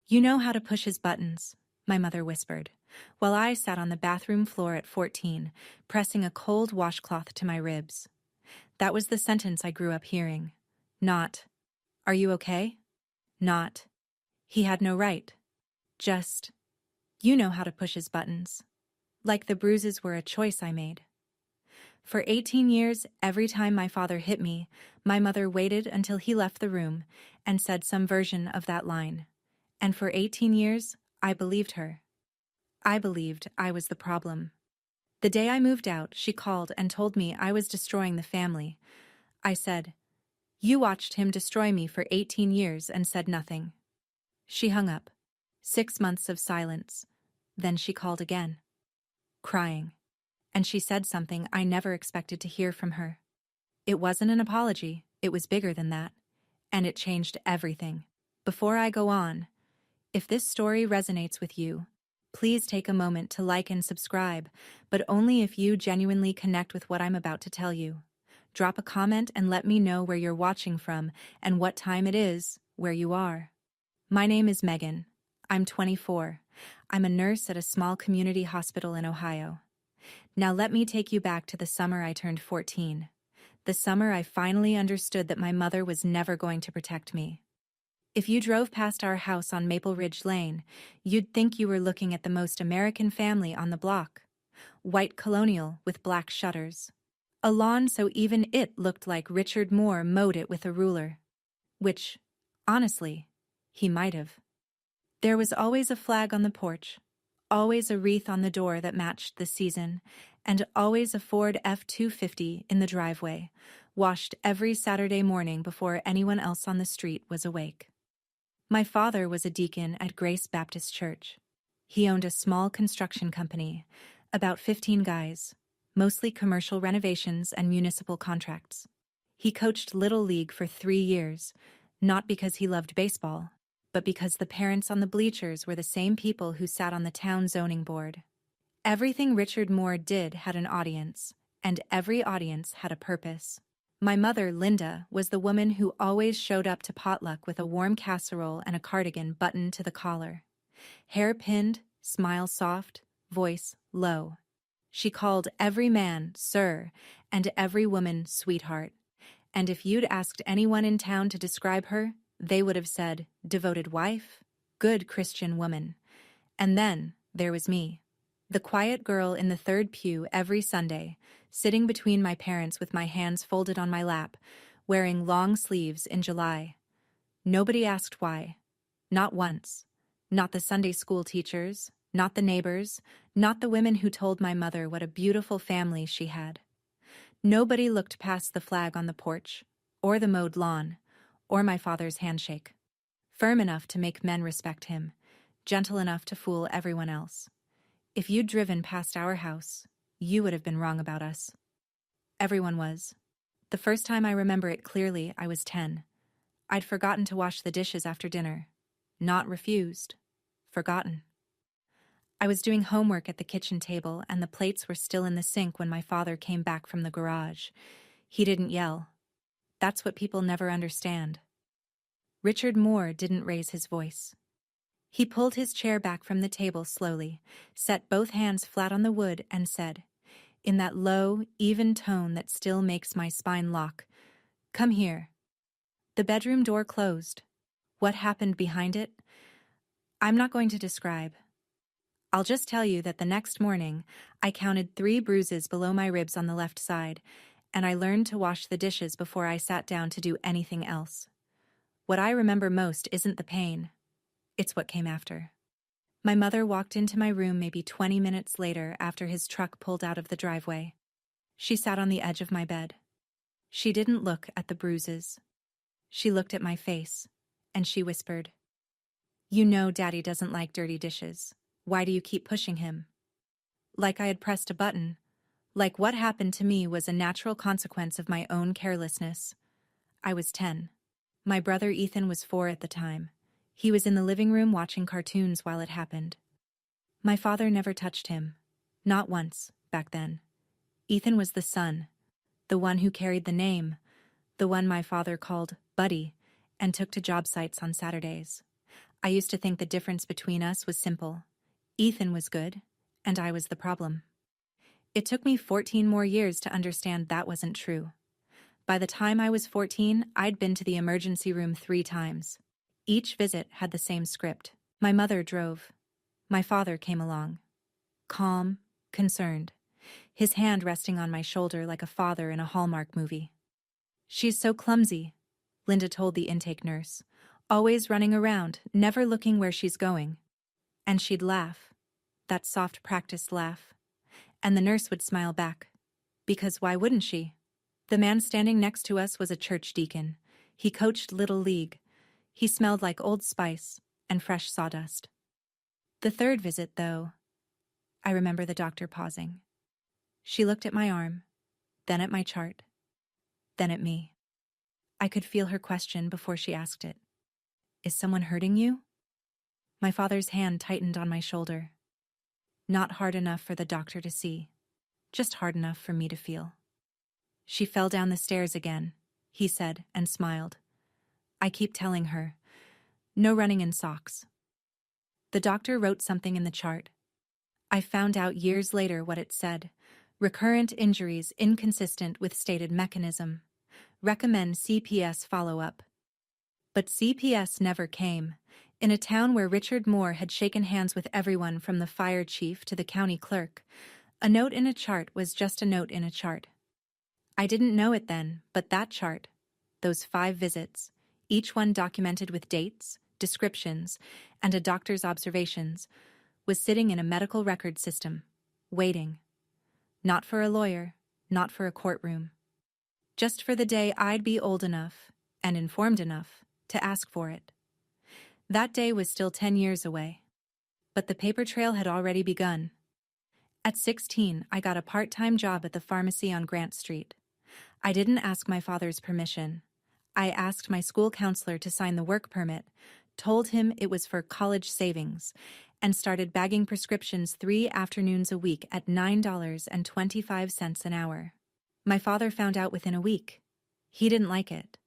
You know how to push his buttons, my mother whispered, while I sat on the bathroom floor at 14, pressing a cold washcloth to my ribs. That was the sentence I grew up hearing. Not, "Are you okay?" Not, "He had no right." Just, "You know how to push his buttons." Like the bruises were a choice I made. For 18 years, every time my father hit me, my mother waited until he left the room and said some version of that line. And for 18 years, I believed her. I believed I was the problem. The day I moved out, she called and told me I was destroying the family. I said, "You watched him destroy me for 18 years and said nothing." She hung up. 6 months of silence. Then she called again, crying. And she said something I never expected to hear from her. It wasn't an apology, it was bigger than that. And it changed everything. Before I go on, if this story resonates with you, please take a moment to like and subscribe, but only if you genuinely connect with what I'm about to tell you. Drop a comment and let me know where you're watching from and what time it is where you are. My name is Megan. I'm 24. I'm a nurse at a small community hospital in Ohio. Now let me take you back to the summer I turned 14. The summer I finally understood that my mother was never going to protect me. If you drove past our house on Maple Ridge Lane, you'd think you were looking at the most American family on the block. White colonial with black shutters. A lawn so even it looked like Richard Moore mowed it with a ruler. Which, honestly, he might have. There was always a flag on the porch, always a wreath on the door that matched the season, and always a Ford F-250 in the driveway, washed every Saturday morning before anyone else on the street was awake. My father was a deacon at Grace Baptist Church. He owned a small construction company, about 15 guys, mostly commercial renovations and municipal contracts. He coached Little League for 3 years, not because he loved baseball, but because the parents on the bleachers were the same people who sat on the town zoning board. Everything Richard Moore did had an audience, and every audience had a purpose. My mother, Linda, was the woman who always showed up to potluck with a warm casserole and a cardigan buttoned to the collar. Hair pinned, smile soft, voice low. She called every man sir and every woman sweetheart. And if you'd asked anyone in town to describe her, they would have said, devoted wife, good Christian woman. And then there was me, the quiet girl in the third pew every Sunday, sitting between my parents with my hands folded on my lap, wearing long sleeves in July. Nobody asked why. Not once. Not the Sunday school teachers, not the neighbors, not the women who told my mother what a beautiful family she had. Nobody looked past the flag on the porch, or the mowed lawn, or my father's handshake. Firm enough to make men respect him, gentle enough to fool everyone else. If you'd driven past our house, you would have been wrong about us. Everyone was. The first time I remember it clearly, I was 10. I'd forgotten to wash the dishes after dinner. Not refused. Forgotten. I was doing homework at the kitchen table, and the plates were still in the sink when my father came back from the garage. He didn't yell. That's what people never understand. Richard Moore didn't raise his voice. He pulled his chair back from the table slowly, set both hands flat on the wood, and said, in that low, even tone that still makes my spine lock, "Come here." The bedroom door closed. What happened behind it? I'm not going to describe. I'll just tell you that the next morning, I counted 3 bruises below my ribs on the left side, and I learned to wash the dishes before I sat down to do anything else. What I remember most isn't the pain. It's what came after. My mother walked into my room maybe 20 minutes later after his truck pulled out of the driveway. She sat on the edge of my bed. She didn't look at the bruises. She looked at my face, and she whispered, "You know Daddy doesn't like dirty dishes. Why do you keep pushing him?" Like I had pressed a button. Like what happened to me was a natural consequence of my own carelessness. I was 10. My brother Ethan was 4 at the time. He was in the living room watching cartoons while it happened. My father never touched him. Not once, back then. Ethan was the son, the one who carried the name, the one my father called Buddy, and took to job sites on Saturdays. I used to think the difference between us was simple. Ethan was good, and I was the problem. It took me 14 more years to understand that wasn't true. By the time I was 14, I'd been to the emergency room 3 times. Each visit had the same script. My mother drove. My father came along. Calm, concerned, his hand resting on my shoulder like a father in a Hallmark movie. "She's so clumsy," Linda told the intake nurse. "Always running around, never looking where she's going." And she'd laugh, that soft practiced laugh. And the nurse would smile back. Because why wouldn't she? The man standing next to us was a church deacon. He coached Little League. He smelled like Old Spice and fresh sawdust. The third visit, though, I remember the doctor pausing. She looked at my arm, then at my chart, then at me. I could feel her question before she asked it. "Is someone hurting you?" My father's hand tightened on my shoulder. Not hard enough for the doctor to see, just hard enough for me to feel. "She fell down the stairs again," he said and smiled. "I keep telling her, no running in socks." The doctor wrote something in the chart. I found out years later what it said. Recurrent injuries inconsistent with stated mechanism. Recommend CPS follow-up. But CPS never came. In a town where Richard Moore had shaken hands with everyone from the fire chief to the county clerk, a note in a chart was just a note in a chart. I didn't know it then, but that chart, those 5 visits, each one documented with dates, descriptions, and a doctor's observations, was sitting in a medical record system, waiting. Not for a lawyer, not for a courtroom. Just for the day I'd be old enough, and informed enough, to ask for it. That day was still 10 years away. But the paper trail had already begun. At 16, I got a part-time job at the pharmacy on Grant Street. I didn't ask my father's permission. I asked my school counselor to sign the work permit, told him it was for college savings, and started bagging prescriptions 3 afternoons a week at $9.25 an hour. My father found out within a week. He didn't like it.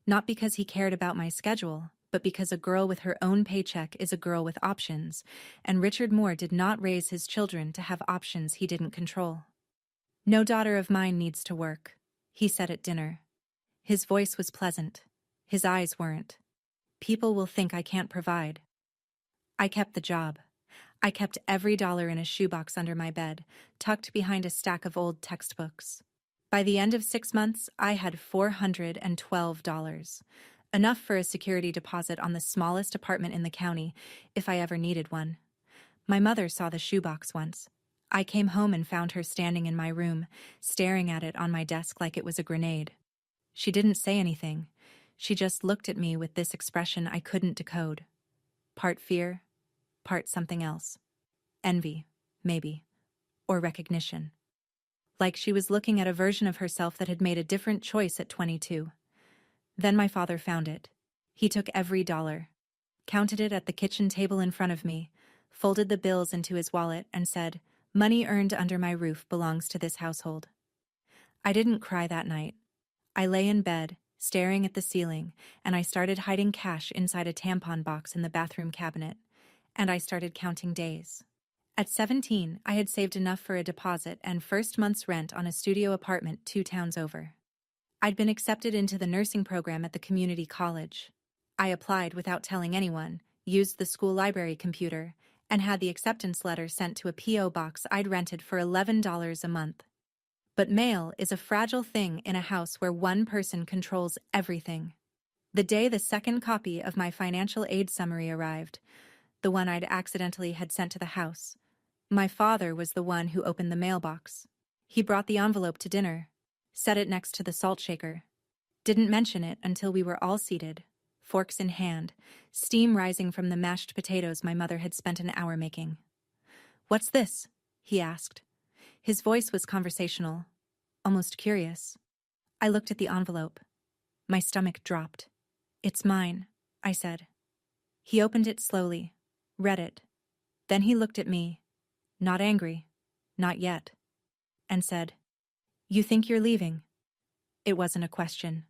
Not because he cared about my schedule, but because a girl with her own paycheck is a girl with options, and Richard Moore did not raise his children to have options he didn't control. "No daughter of mine needs to work," he said at dinner. His voice was pleasant. His eyes weren't. "People will think I can't provide." I kept the job. I kept every dollar in a shoebox under my bed, tucked behind a stack of old textbooks. By the end of 6 months, I had $412, enough for a security deposit on the smallest apartment in the county, if I ever needed one. My mother saw the shoebox once. I came home and found her standing in my room, staring at it on my desk like it was a grenade. She didn't say anything. She just looked at me with this expression I couldn't decode. Part fear, part something else. Envy, maybe. Or recognition. Like she was looking at a version of herself that had made a different choice at 22. Then my father found it. He took every dollar, counted it at the kitchen table in front of me, folded the bills into his wallet, and said, "Money earned under my roof belongs to this household." I didn't cry that night. I lay in bed, staring at the ceiling, and I started hiding cash inside a tampon box in the bathroom cabinet, and I started counting days. At 17, I had saved enough for a deposit and first month's rent on a studio apartment 2 towns over. I'd been accepted into the nursing program at the community college. I applied without telling anyone, used the school library computer, and had the acceptance letter sent to a P.O. box I'd rented for $11 a month. But mail is a fragile thing in a house where one person controls everything. The day the second copy of my financial aid summary arrived, the one I'd accidentally had sent to the house, my father was the one who opened the mailbox. He brought the envelope to dinner, set it next to the salt shaker. Didn't mention it until we were all seated, forks in hand, steam rising from the mashed potatoes my mother had spent an hour making. "What's this?" he asked. His voice was conversational, almost curious. I looked at the envelope. My stomach dropped. "It's mine," I said. He opened it slowly, read it. Then he looked at me, not angry, not yet, and said, "You think you're leaving?" It wasn't a question.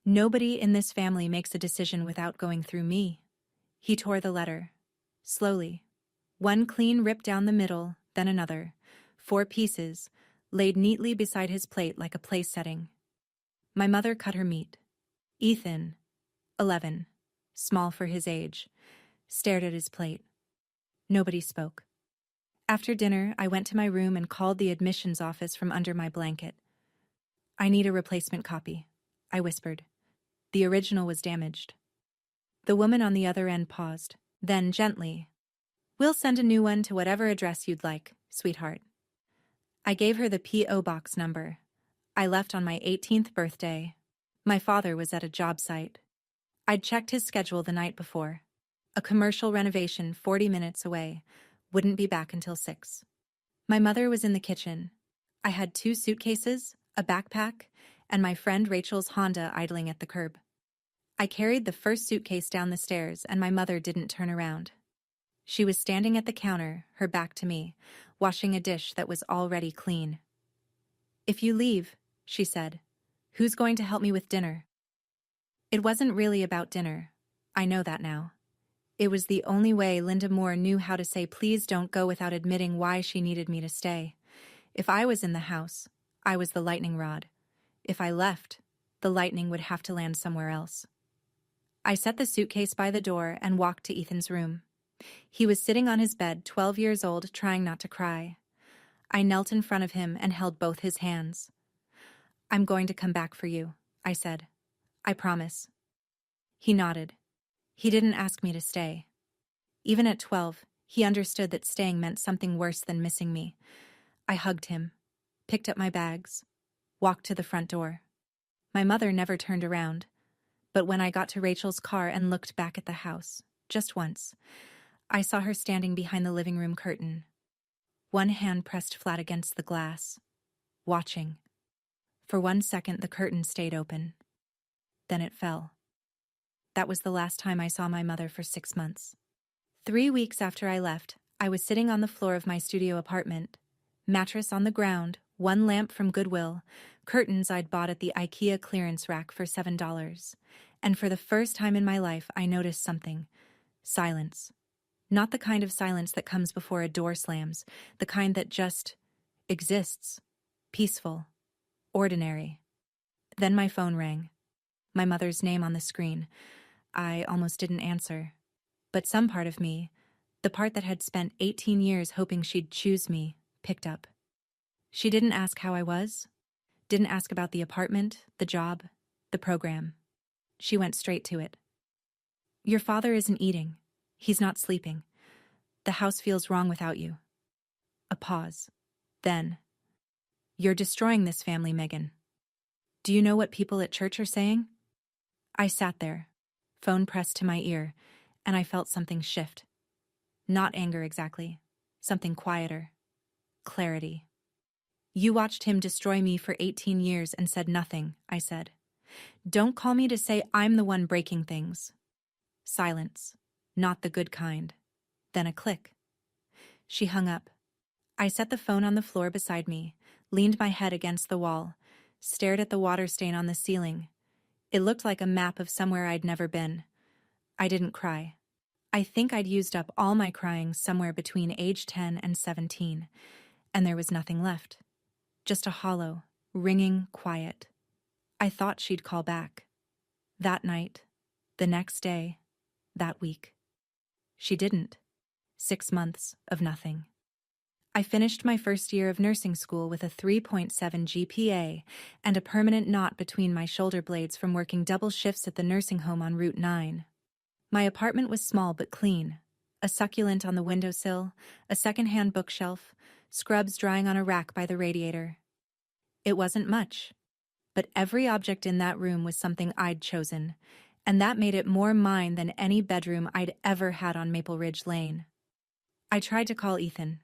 "Nobody in this family makes a decision without going through me," He tore the letter. Slowly. One clean rip down the middle, then another. 4 pieces, laid neatly beside his plate like a place setting. My mother cut her meat. Ethan, 11, small for his age, stared at his plate. Nobody spoke. After dinner, I went to my room and called the admissions office from under my blanket. "I need a replacement copy," I whispered. The original was damaged. The woman on the other end paused, then gently, "We'll send a new one to whatever address you'd like, sweetheart." I gave her the P.O. box number. I left on my 18th birthday. My father was at a job site. I'd checked his schedule the night before. A commercial renovation 40 minutes away. Wouldn't be back until 6. My mother was in the kitchen. I had 2 suitcases, a backpack, and my friend Rachel's Honda idling at the curb. I carried the first suitcase down the stairs, and my mother didn't turn around. She was standing at the counter, her back to me, washing a dish that was already clean. "If you leave," she said, "who's going to help me with dinner?" It wasn't really about dinner. I know that now. It was the only way Linda Moore knew how to say please don't go without admitting why she needed me to stay. If I was in the house, I was the lightning rod. If I left, the lightning would have to land somewhere else. I set the suitcase by the door and walked to Ethan's room. He was sitting on his bed, 12 years old, trying not to cry. I knelt in front of him and held both his hands. "I'm going to come back for you," I said. "I promise." He nodded. He didn't ask me to stay. Even at 12, he understood that staying meant something worse than missing me. I hugged him, picked up my bags, walked to the front door. My mother never turned around, but when I got to Rachel's car and looked back at the house, just once, I saw her standing behind the living room curtain, one hand pressed flat against the glass, watching. For 1 second, the curtain stayed open. Then it fell. That was the last time I saw my mother for 6 months. 3 weeks after I left, I was sitting on the floor of my studio apartment, mattress on the ground, 1 lamp from Goodwill, curtains I'd bought at the IKEA clearance rack for $7. And for the first time in my life, I noticed something. Silence. Not the kind of silence that comes before a door slams, the kind that just exists. Peaceful. Ordinary. Then my phone rang. My mother's name on the screen. I almost didn't answer. But some part of me, the part that had spent 18 years hoping she'd choose me, picked up. She didn't ask how I was. Didn't ask about the apartment, the job, the program. She went straight to it. "Your father isn't eating. He's not sleeping. The house feels wrong without you." A pause. Then, "You're destroying this family, Megan. Do you know what people at church are saying?" I sat there, phone pressed to my ear, and I felt something shift. Not anger exactly. Something quieter. Clarity. "You watched him destroy me for 18 years and said nothing," I said. "Don't call me to say I'm the one breaking things." Silence. Not the good kind. Then a click. She hung up. I set the phone on the floor beside me, leaned my head against the wall, stared at the water stain on the ceiling. It looked like a map of somewhere I'd never been. I didn't cry. I think I'd used up all my crying somewhere between age 10 and 17, and there was nothing left. Just a hollow, ringing quiet. I thought she'd call back. That night, the next day, that week. She didn't. 6 months of nothing. I finished my first year of nursing school with a 3.7 GPA and a permanent knot between my shoulder blades from working double shifts at the nursing home on Route 9. My apartment was small but clean. A succulent on the windowsill, a secondhand bookshelf, scrubs drying on a rack by the radiator. It wasn't much, but every object in that room was something I'd chosen, and that made it more mine than any bedroom I'd ever had on Maple Ridge Lane. I tried to call Ethan.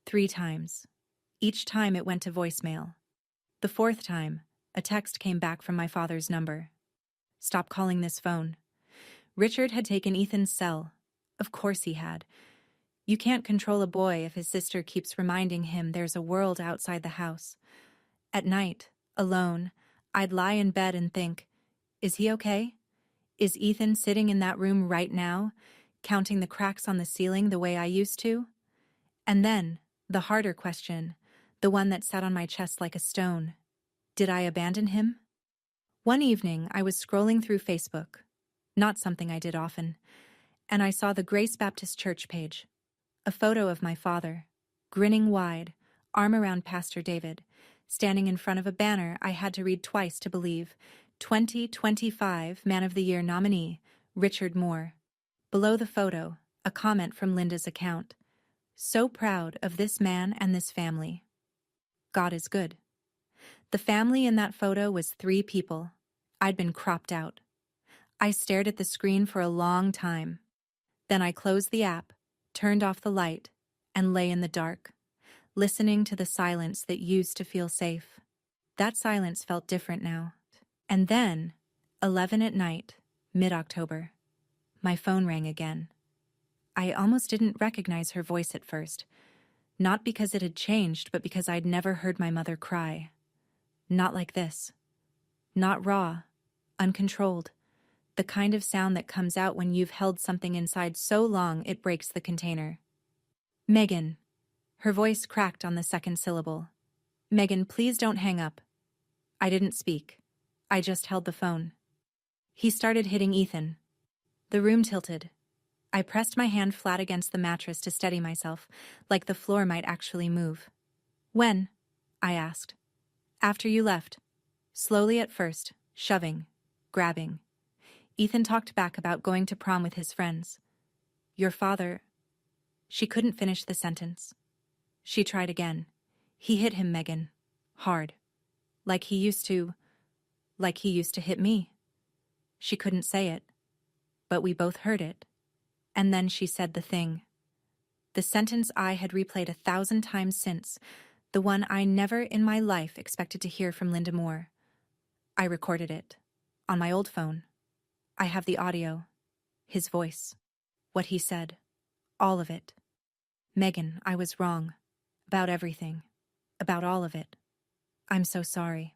3 times. Each time it went to voicemail. The 4th time, a text came back from my father's number. "Stop calling this phone." Richard had taken Ethan's cell. Of course he had. You can't control a boy if his sister keeps reminding him there's a world outside the house. At night, alone, I'd lie in bed and think, is he okay? Is Ethan sitting in that room right now? counting the cracks on the ceiling the way I used to. And then, the harder question, the one that sat on my chest like a stone. Did I abandon him? One evening, I was scrolling through Facebook, not something I did often, and I saw the Grace Baptist Church page. A photo of my father, grinning wide, arm around Pastor David, standing in front of a banner I had to read twice to believe, 2025 Man of the Year nominee, Richard Moore. Below the photo, a comment from Linda's account. So proud of this man and this family. God is good. The family in that photo was 3 people. I'd been cropped out. I stared at the screen for a long time. Then I closed the app, turned off the light, and lay in the dark, listening to the silence that used to feel safe. That silence felt different now. And then, 11 at night, mid-October, my phone rang again. I almost didn't recognize her voice at first, not because it had changed, but because I'd never heard my mother cry. Not like this. Not raw, uncontrolled, the kind of sound that comes out when you've held something inside so long it breaks the container. Megan. Her voice cracked on the second syllable. Megan, please don't hang up. I didn't speak. I just held the phone. He started hitting Ethan. The room tilted. I pressed my hand flat against the mattress to steady myself, like the floor might actually move. When? I asked. After you left. Slowly at first, shoving, grabbing. Ethan talked back about going to prom with his friends. Your father... She couldn't finish the sentence. She tried again. He hit him, Megan. Hard. Like he used to hit me. She couldn't say it. But we both heard it. And then she said the thing. The sentence I had replayed 1,000 times since, the one I never in my life expected to hear from Linda Moore. I recorded it. On my old phone. I have the audio. His voice. What he said. All of it. Megan, I was wrong. About everything. About all of it. I'm so sorry.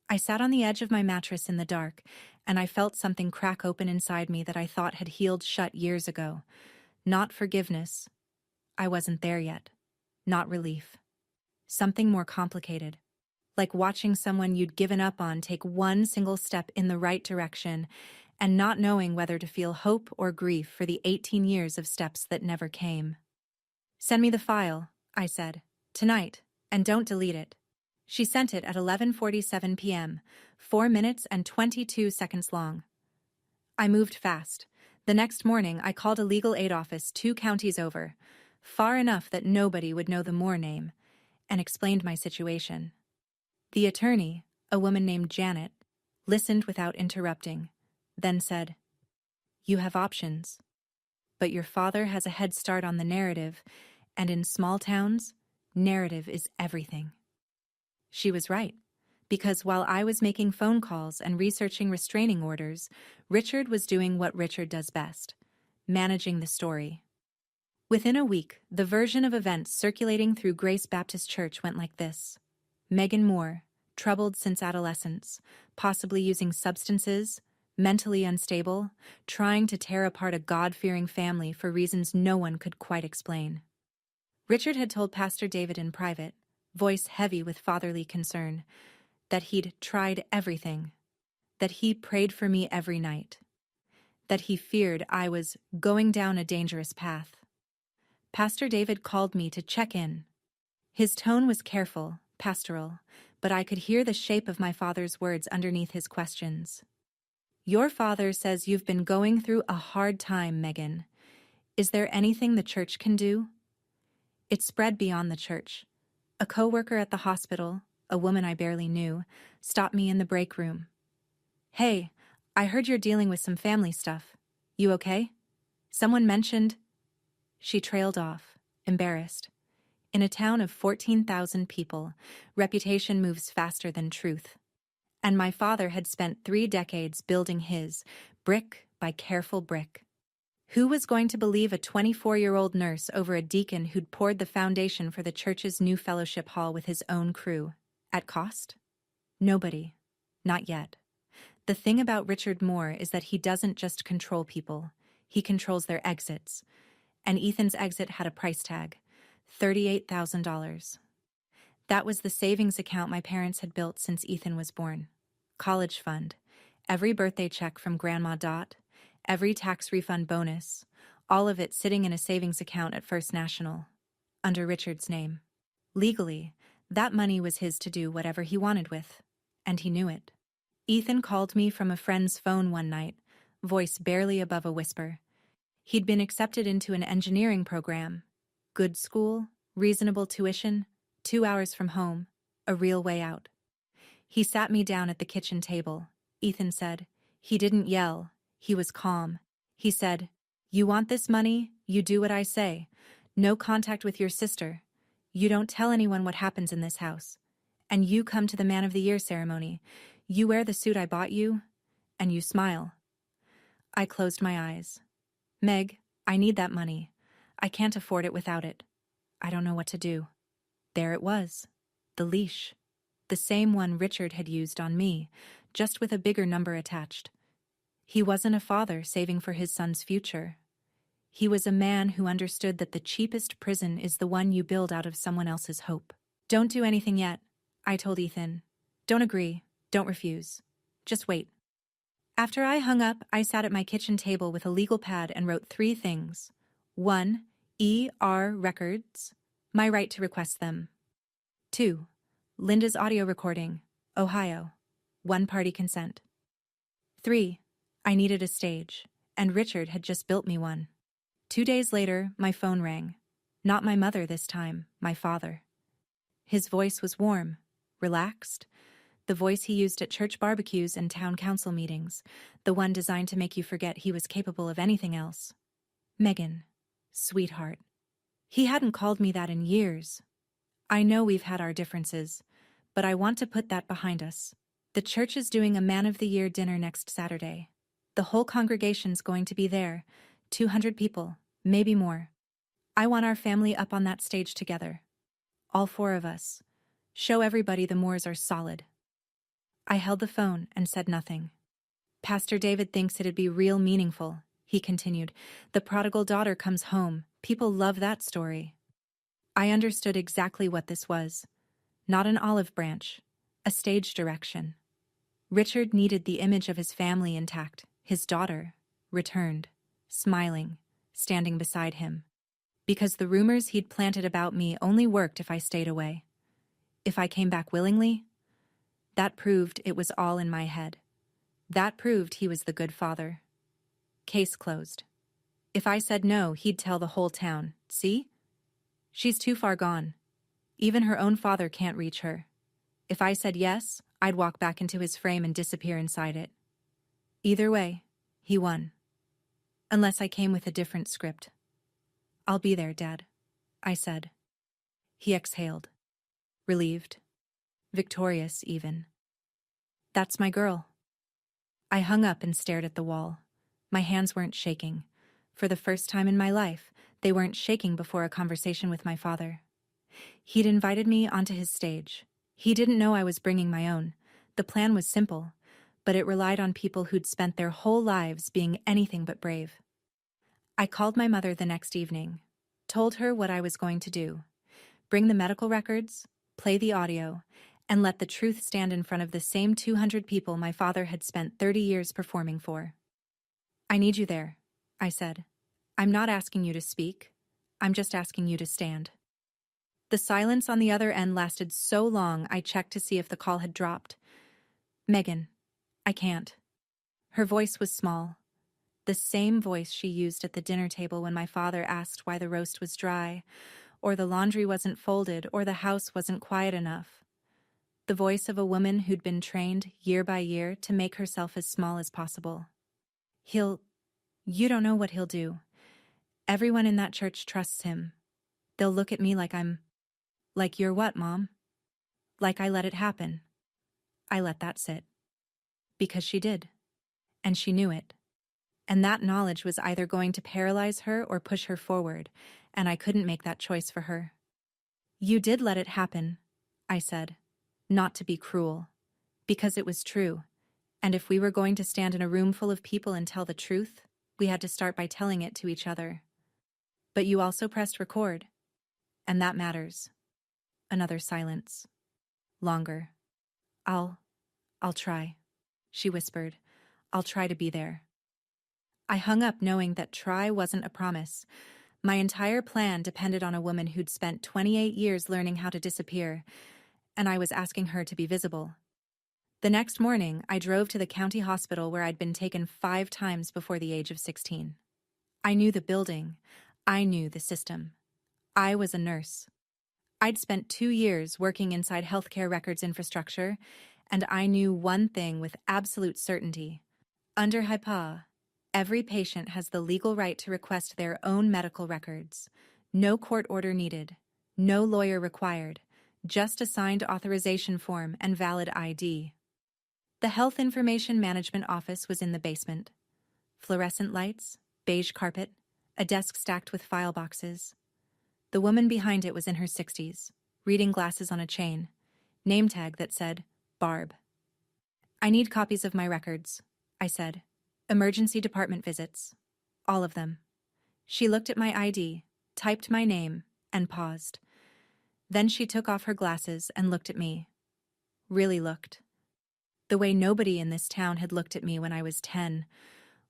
I sat on the edge of my mattress in the dark, and I felt something crack open inside me that I thought had healed shut years ago. Not forgiveness. I wasn't there yet. Not relief. Something more complicated. Like watching someone you'd given up on take one single step in the right direction and not knowing whether to feel hope or grief for the 18 years of steps that never came. Send me the file, I said, tonight, and don't delete it. She sent it at 11:47 p.m., 4 minutes and 22 seconds long. I moved fast. The next morning, I called a legal aid office 2 counties over, far enough that nobody would know the Moore name, and explained my situation. The attorney, a woman named Janet, listened without interrupting, then said, You have options. But your father has a head start on the narrative, and in small towns, narrative is everything. She was right, because while I was making phone calls and researching restraining orders, Richard was doing what Richard does best, managing the story. Within a week, the version of events circulating through Grace Baptist Church went like this. Megan Moore, troubled since adolescence, possibly using substances, mentally unstable, trying to tear apart a God-fearing family for reasons no one could quite explain. Richard had told Pastor David in private, voice heavy with fatherly concern, that he'd tried everything, that he prayed for me every night, that he feared I was going down a dangerous path. Pastor David called me to check in. His tone was careful, pastoral, but I could hear the shape of my father's words underneath his questions. Your father says you've been going through a hard time, Megan. Is there anything the church can do? It spread beyond the church. A co-worker at the hospital, a woman I barely knew, stopped me in the break room. Hey, I heard you're dealing with some family stuff. You okay? Someone mentioned... She trailed off, embarrassed. In a town of 14,000 people, reputation moves faster than truth. And my father had spent 3 decades building his, brick by careful brick. Who was going to believe a 24-year-old nurse over a deacon who'd poured the foundation for the church's new fellowship hall with his own crew? At cost? Nobody. Not yet. The thing about Richard Moore is that he doesn't just control people. He controls their exits. And Ethan's exit had a price tag, $38,000. That was the savings account my parents had built since Ethan was born. College fund, every birthday check from Grandma Dot, every tax refund bonus, all of it sitting in a savings account at First National, under Richard's name. Legally, that money was his to do whatever he wanted with, and he knew it. Ethan called me from a friend's phone one night, voice barely above a whisper. He'd been accepted into an engineering program. Good school, reasonable tuition, 2 hours from home, a real way out. He sat me down at the kitchen table. Ethan said. He didn't yell. He was calm. He said, "You want this money? You do what I say. No contact with your sister. You don't tell anyone what happens in this house. And you come to the Man of the Year ceremony. You wear the suit I bought you, and you smile." I closed my eyes. "Meg, I need that money. I can't afford it without it. I don't know what to do." There it was. The leash. The same one Richard had used on me, just with a bigger number attached. He wasn't a father saving for his son's future. He was a man who understood that the cheapest prison is the one you build out of someone else's hope. "Don't do anything yet," I told Ethan. "Don't agree. Don't refuse. Just wait." After I hung up, I sat at my kitchen table with a legal pad and wrote 3 things. 1. ER records, my right to request them. 2. Linda's audio recording, Ohio, one-party consent. 3. I needed a stage, and Richard had just built me one. 2 days later, my phone rang. Not my mother this time, my father. His voice was warm, relaxed, the voice he used at church barbecues and town council meetings, the one designed to make you forget he was capable of anything else. "Megan, sweetheart." He hadn't called me that in years. "I know we've had our differences, but I want to put that behind us. The church is doing a Man of the Year dinner next Saturday. The whole congregation's going to be there, 200 people, maybe more. I want our family up on that stage together. All 4 of us. Show everybody the Moores are solid." I held the phone and said nothing. "Pastor David thinks it'd be real meaningful," he continued. "The prodigal daughter comes home. People love that story." I understood exactly what this was. Not an olive branch, a stage direction. Richard needed the image of his family intact, his daughter, returned, smiling, standing beside him. Because the rumors he'd planted about me only worked if I stayed away. If I came back willingly, that proved it was all in my head. That proved he was the good father. Case closed. If I said no, he'd tell the whole town, "See? She's too far gone. Even her own father can't reach her." If I said yes, I'd walk back into his frame and disappear inside it. Either way, he won. Unless I came with a different script. "I'll be there, Dad," I said. He exhaled. Relieved. Victorious, even. "That's my girl." I hung up and stared at the wall. My hands weren't shaking. For the first time in my life, they weren't shaking before a conversation with my father. He'd invited me onto his stage. He didn't know I was bringing my own. The plan was simple, but it relied on people who'd spent their whole lives being anything but brave. I called my mother the next evening, told her what I was going to do. Bring the medical records, play the audio, and let the truth stand in front of the same 200 people my father had spent 30 years performing for. "I need you there," I said. "I'm not asking you to speak. I'm just asking you to stand." The silence on the other end lasted so long I checked to see if the call had dropped. "Megan, I can't." Her voice was small. The same voice she used at the dinner table when my father asked why the roast was dry, or the laundry wasn't folded, or the house wasn't quiet enough. The voice of a woman who'd been trained year by year to make herself as small as possible. You don't know what he'll do. Everyone in that church trusts him. They'll look at me like like you're what, Mom? Like I let it happen." I let that sit. Because she did. And she knew it. And that knowledge was either going to paralyze her or push her forward, and I couldn't make that choice for her. "You did let it happen," I said. Not to be cruel. Because it was true. And if we were going to stand in a room full of people and tell the truth, We had to start by telling it to each other. But you also pressed record. And that matters. Another silence. Longer. I'll try, she whispered. I'll try to be there. I hung up knowing that try wasn't a promise. My entire plan depended on a woman who'd spent 28 years learning how to disappear, and I was asking her to be visible. The next morning, I drove to the county hospital where I'd been taken 5 times before the age of 16. I knew the building. I knew the system. I was a nurse. I'd spent 2 years working inside healthcare records infrastructure, and I knew one thing with absolute certainty. Under HIPAA, every patient has the legal right to request their own medical records. No court order needed. No lawyer required. Just a signed authorization form and valid ID. The Health Information Management Office was in the basement. Fluorescent lights, beige carpet, a desk stacked with file boxes. The woman behind it was in her 60s, reading glasses on a chain, name tag that said, Barb. I need copies of my records, I said. Emergency department visits. All of them. She looked at my ID, typed my name, and paused. Then she took off her glasses and looked at me. Really looked. The way nobody in this town had looked at me when I was 10,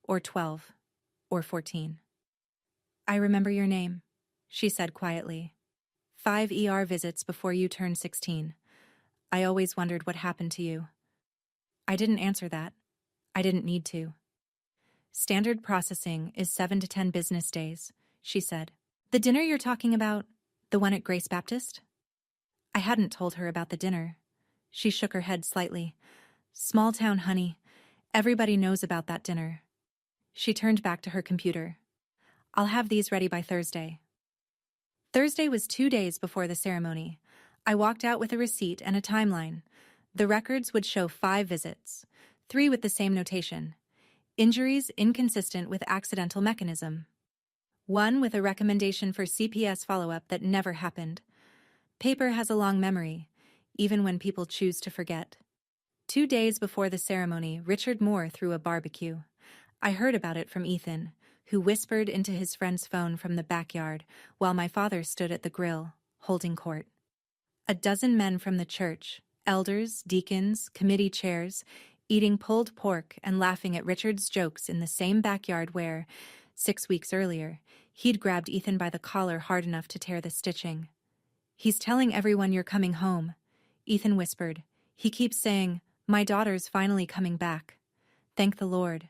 or 12, or 14. I remember your name, she said quietly. 5 ER visits before you turned 16. I always wondered what happened to you. I didn't answer that. I didn't need to. Standard processing is 7 to 10 business days, she said. The dinner you're talking about, the one at Grace Baptist? I hadn't told her about the dinner. She shook her head slightly. Small town, honey. Everybody knows about that dinner. She turned back to her computer. I'll have these ready by Thursday. Thursday was 2 days before the ceremony. I walked out with a receipt and a timeline. The records would show 5 visits, 3 with the same notation. Injuries inconsistent with accidental mechanism. 1 with a recommendation for CPS follow-up that never happened. Paper has a long memory, even when people choose to forget. 2 days before the ceremony, Richard Moore threw a barbecue. I heard about it from Ethan, who whispered into his friend's phone from the backyard while my father stood at the grill, holding court. A dozen men from the church, elders, deacons, committee chairs, eating pulled pork and laughing at Richard's jokes in the same backyard where, 6 weeks earlier, he'd grabbed Ethan by the collar hard enough to tear the stitching. He's telling everyone you're coming home, Ethan whispered. He keeps saying, my daughter's finally coming back. Thank the Lord.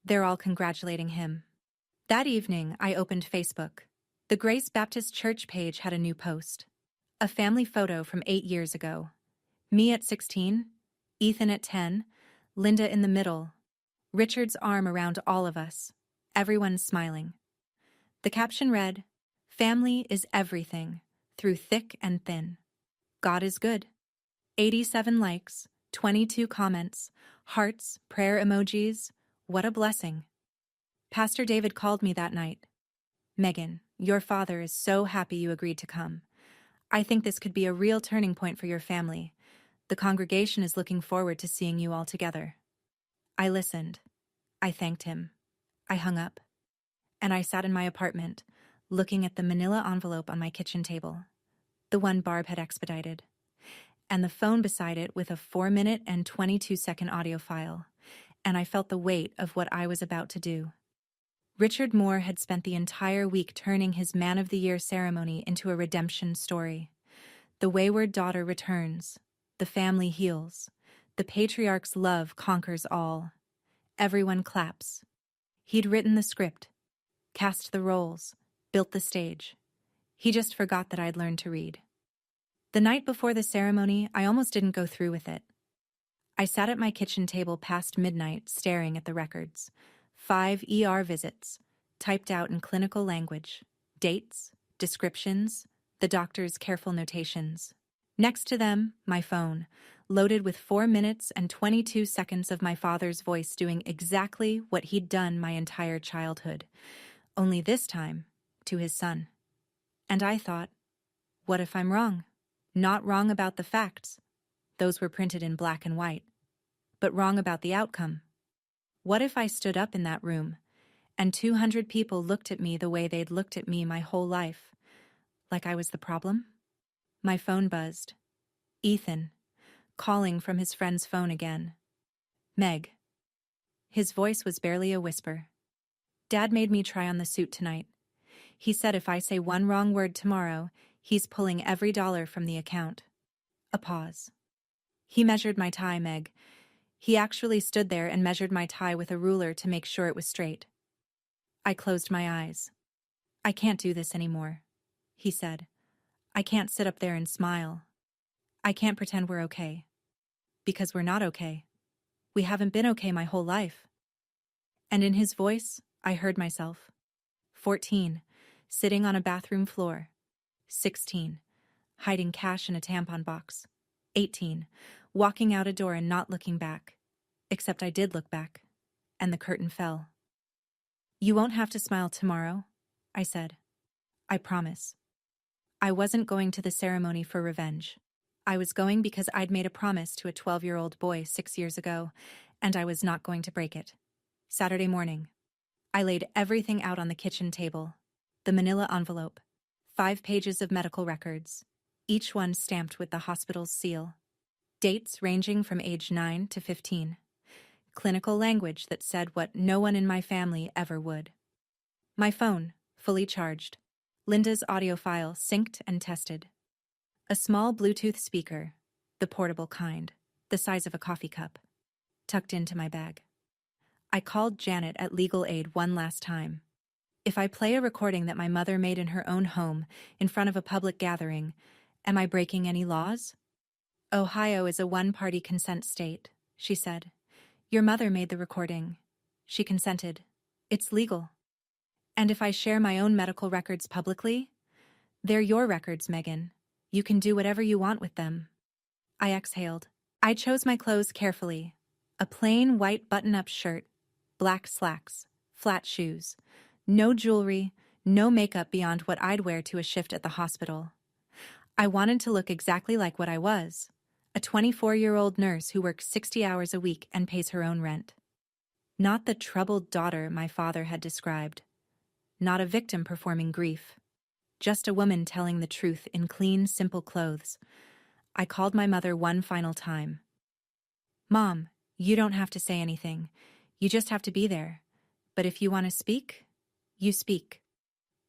They're all congratulating him. That evening, I opened Facebook. The Grace Baptist Church page had a new post. A family photo from 8 years ago. Me at 16, Ethan at 10, Linda in the middle, Richard's arm around all of us, everyone smiling. The caption read, Family is everything, through thick and thin. God is good. 87 likes, 22 comments, hearts, prayer emojis. What a blessing. Pastor David called me that night. Megan, your father is so happy you agreed to come. I think this could be a real turning point for your family. The congregation is looking forward to seeing you all together. I listened. I thanked him. I hung up. And I sat in my apartment, looking at the manila envelope on my kitchen table, the one Barb had expedited, and the phone beside it with a 4-minute and 22-second audio file, and I felt the weight of what I was about to do. Richard Moore had spent the entire week turning his Man of the Year ceremony into a redemption story. The wayward daughter returns. The family heals. The patriarch's love conquers all. Everyone claps. He'd written the script, cast the roles, built the stage. He just forgot that I'd learned to read. The night before the ceremony, I almost didn't go through with it. I sat at my kitchen table past midnight staring at the records. 5 ER visits, typed out in clinical language, dates, descriptions, the doctor's careful notations. Next to them, my phone, loaded with 4 minutes and 22 seconds of my father's voice doing exactly what he'd done my entire childhood, only this time to his son. And I thought, what if I'm wrong? Not wrong about the facts. Those were printed in black and white. But wrong about the outcome. What if I stood up in that room and 200 people looked at me the way they'd looked at me my whole life. Like I was the problem? My phone buzzed. Ethan, calling from his friend's phone again. Meg. His voice was barely a whisper. Dad made me try on the suit tonight. He said if I say one wrong word tomorrow, he's pulling every dollar from the account. A pause. He measured my tie, Meg. He actually stood there and measured my tie with a ruler to make sure it was straight. I closed my eyes. I can't do this anymore, he said. I can't sit up there and smile. I can't pretend we're okay. Because we're not okay. We haven't been okay my whole life. And in his voice, I heard myself. 14, sitting on a bathroom floor. 16, hiding cash in a tampon box. 18, walking out a door and not looking back. Except I did look back, and the curtain fell. You won't have to smile tomorrow, I said. I promise. I wasn't going to the ceremony for revenge. I was going because I'd made a promise to a 12-year-old boy 6 years ago, and I was not going to break it. Saturday morning. I laid everything out on the kitchen table. The manila envelope. 5 pages of medical records, each one stamped with the hospital's seal. Dates ranging from age 9 to 15. Clinical language that said what no one in my family ever would. My phone, fully charged. Linda's audio file synced and tested. A small Bluetooth speaker, the portable kind, the size of a coffee cup, tucked into my bag. I called Janet at Legal Aid one last time. If I play a recording that my mother made in her own home, in front of a public gathering, am I breaking any laws? Ohio is a one-party consent state, she said. Your mother made the recording. She consented. It's legal. And if I share my own medical records publicly? They're your records, Megan. You can do whatever you want with them. I exhaled. I chose my clothes carefully. A plain white button-up shirt, black slacks, flat shoes. No jewelry, no makeup beyond what I'd wear to a shift at the hospital. I wanted to look exactly like what I was. A 24-year-old nurse who works 60 hours a week and pays her own rent. Not the troubled daughter my father had described. Not a victim performing grief. Just a woman telling the truth in clean, simple clothes. I called my mother one final time. Mom, you don't have to say anything. You just have to be there. But if you want to speak, you speak.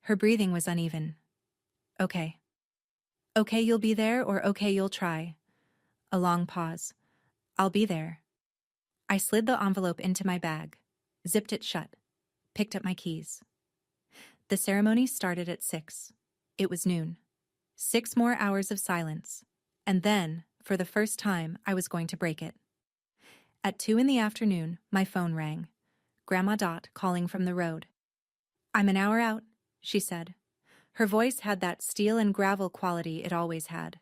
Her breathing was uneven. Okay. Okay, you'll be there, or okay, you'll try. A long pause. I'll be there. I slid the envelope into my bag, zipped it shut, picked up my keys. The ceremony started at 6. It was noon. 6 more hours of silence. And then, for the first time, I was going to break it. At 2 in the afternoon, my phone rang. Grandma Dot calling from the road. I'm an hour out, she said. Her voice had that steel and gravel quality it always had.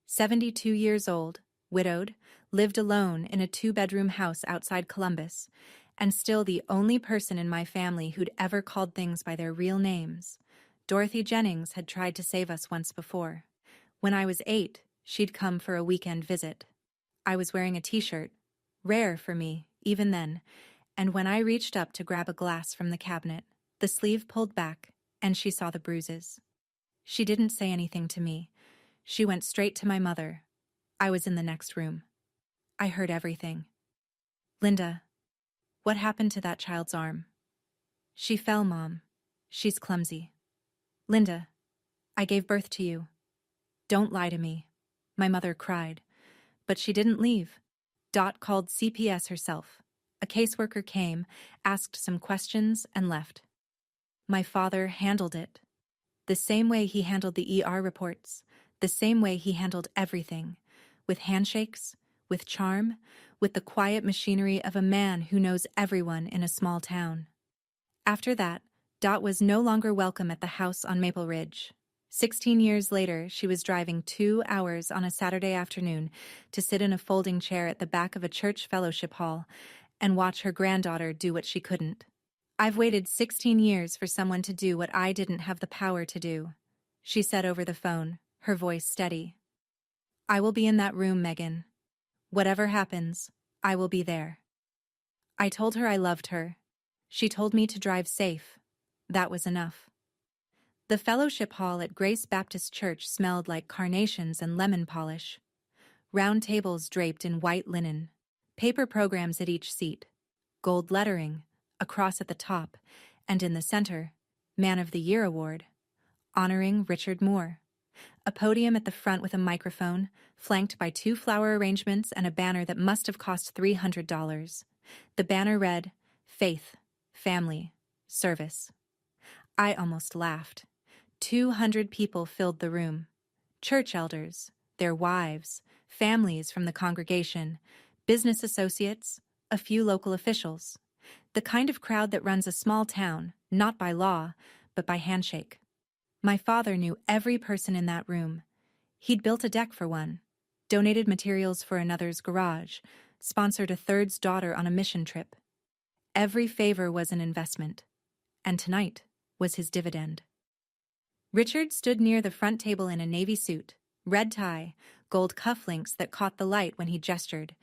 72 years old, widowed, lived alone in a 2-bedroom house outside Columbus, and still the only person in my family who'd ever called things by their real names. Dorothy Jennings had tried to save us once before. When I was 8, she'd come for a weekend visit. I was wearing a t-shirt, rare for me, even then, and when I reached up to grab a glass from the cabinet, the sleeve pulled back, and she saw the bruises. She didn't say anything to me. She went straight to my mother. I was in the next room. I heard everything. Linda, what happened to that child's arm? She fell, Mom. She's clumsy. Linda, I gave birth to you. Don't lie to me. My mother cried. But she didn't leave. Dot called CPS herself. A caseworker came, asked some questions, and left. My father handled it. The same way he handled the ER reports, the same way he handled everything. With handshakes, with charm, with the quiet machinery of a man who knows everyone in a small town. After that, Dot was no longer welcome at the house on Maple Ridge. 16 years later, she was driving 2 hours on a Saturday afternoon to sit in a folding chair at the back of a church fellowship hall and watch her granddaughter do what she couldn't. I've waited 16 years for someone to do what I didn't have the power to do, she said over the phone, her voice steady. I will be in that room, Megan. Whatever happens, I will be there. I told her I loved her. She told me to drive safe. That was enough. The fellowship hall at Grace Baptist Church smelled like carnations and lemon polish. Round tables draped in white linen, paper programs at each seat, gold lettering, a cross at the top, and in the center, Man of the Year award, honoring Richard Moore. A podium at the front with a microphone, flanked by 2 flower arrangements and a banner that must have cost $300. The banner read, Faith, Family, Service. I almost laughed. 200 people filled the room. Church elders, their wives, families from the congregation, business associates, a few local officials. The kind of crowd that runs a small town, not by law, but by handshake. My father knew every person in that room. He'd built a deck for one, donated materials for another's garage, sponsored a third's daughter on a mission trip. Every favor was an investment, and tonight was his dividend. Richard stood near the front table in a navy suit, red tie, gold cufflinks that caught the light when he gestured,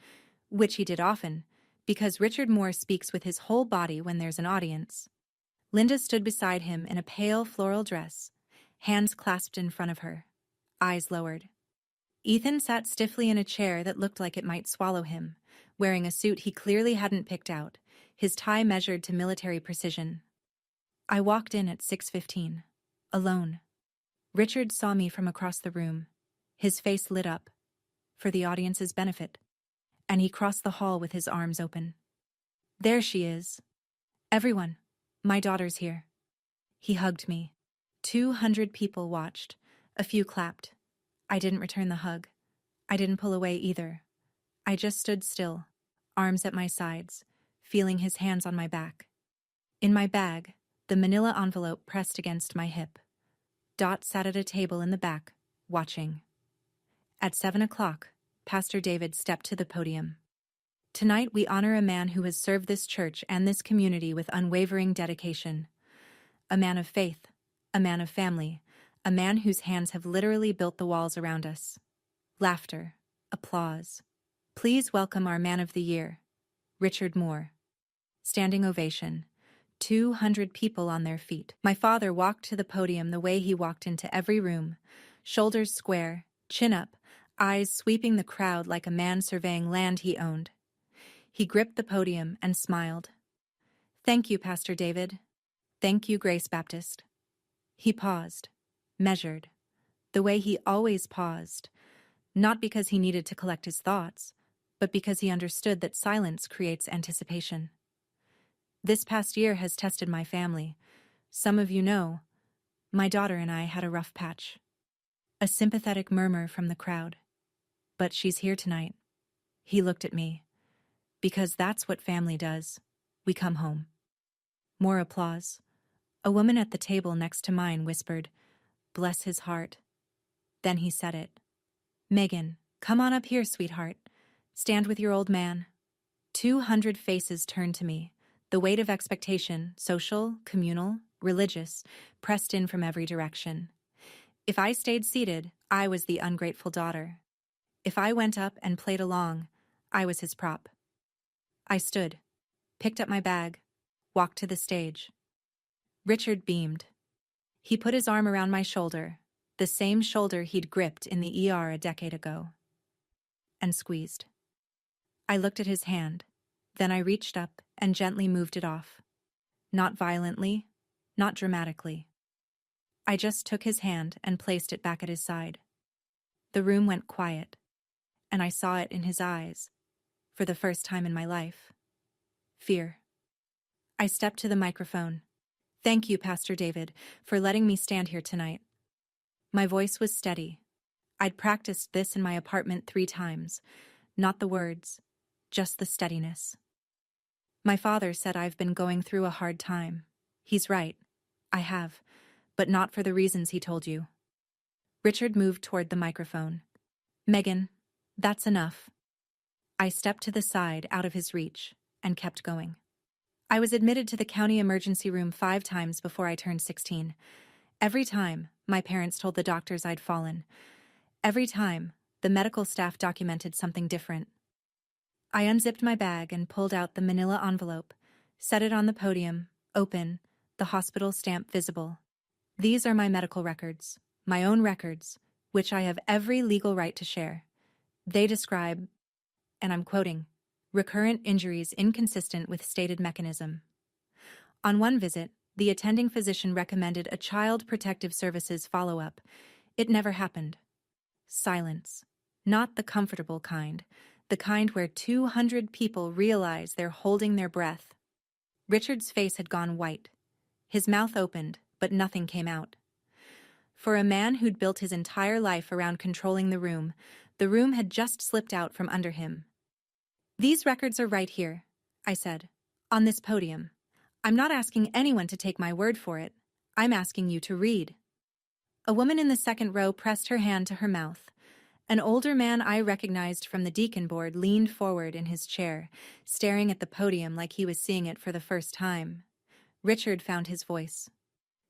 which he did often, because Richard Moore speaks with his whole body when there's an audience. Linda stood beside him in a pale floral dress, hands clasped in front of her, eyes lowered. Ethan sat stiffly in a chair that looked like it might swallow him, wearing a suit he clearly hadn't picked out, his tie measured to military precision. I walked in at 6:15, alone. Richard saw me from across the room. His face lit up, for the audience's benefit, and he crossed the hall with his arms open. There she is. Everyone, my daughter's here. He hugged me. 200 people watched. A few clapped. I didn't return the hug. I didn't pull away either. I just stood still, arms at my sides, feeling his hands on my back. In my bag, the manila envelope pressed against my hip. Dot sat at a table in the back, watching. At 7 o'clock, Pastor David stepped to the podium. Tonight we honor a man who has served this church and this community with unwavering dedication. A man of faith, a man of family, a man whose hands have literally built the walls around us. Laughter, applause. Please welcome our Man of the Year, Richard Moore. Standing ovation. 200 people on their feet. My father walked to the podium the way he walked into every room, shoulders square, chin up, eyes sweeping the crowd like a man surveying land he owned. He gripped the podium and smiled. Thank you, Pastor David. Thank you, Grace Baptist. He paused, measured, the way he always paused, not because he needed to collect his thoughts, but because he understood that silence creates anticipation. This past year has tested my family. Some of you know, my daughter and I had a rough patch. A sympathetic murmur from the crowd. But she's here tonight. He looked at me. Because that's what family does. We come home. More applause. A woman at the table next to mine whispered, "Bless his heart." Then he said it. "Megan, come on up here, sweetheart. Stand with your old man." 200 faces turned to me. The weight of expectation, social, communal, religious, pressed in from every direction. If I stayed seated, I was the ungrateful daughter. If I went up and played along, I was his prop. I stood, picked up my bag, walked to the stage. Richard beamed. He put his arm around my shoulder, the same shoulder he'd gripped in the ER a decade ago, and squeezed. I looked at his hand. Then I reached up and gently moved it off. Not violently, not dramatically. I just took his hand and placed it back at his side. The room went quiet, and I saw it in his eyes, for the first time in my life. Fear. I stepped to the microphone. Thank you, Pastor David, for letting me stand here tonight. My voice was steady. I'd practiced this in my apartment 3 times. Not the words, just the steadiness. My father said I've been going through a hard time. He's right. I have, but not for the reasons he told you. Richard moved toward the microphone. Megan, that's enough. I stepped to the side out of his reach and kept going. I was admitted to the county emergency room 5 times before I turned 16. Every time, my parents told the doctors I'd fallen. Every time, the medical staff documented something different. I unzipped my bag and pulled out the manila envelope, Set it on the podium, open, the hospital stamp visible. These are my medical records, my own records, which I have every legal right to share. They describe, and I'm quoting, recurrent injuries inconsistent with stated mechanism. On one visit, the attending physician recommended a child protective services follow-up. It never happened. Silence. Not the comfortable kind, the kind where 200 people realize they're holding their breath. Richard's face had gone white. His mouth opened, but nothing came out. For a man who'd built his entire life around controlling the room had just slipped out from under him. These records are right here, I said, on this podium. I'm not asking anyone to take my word for it. I'm asking you to read. A woman in the second row pressed her hand to her mouth. An older man I recognized from the deacon board leaned forward in his chair, staring at the podium like he was seeing it for the first time. Richard found his voice.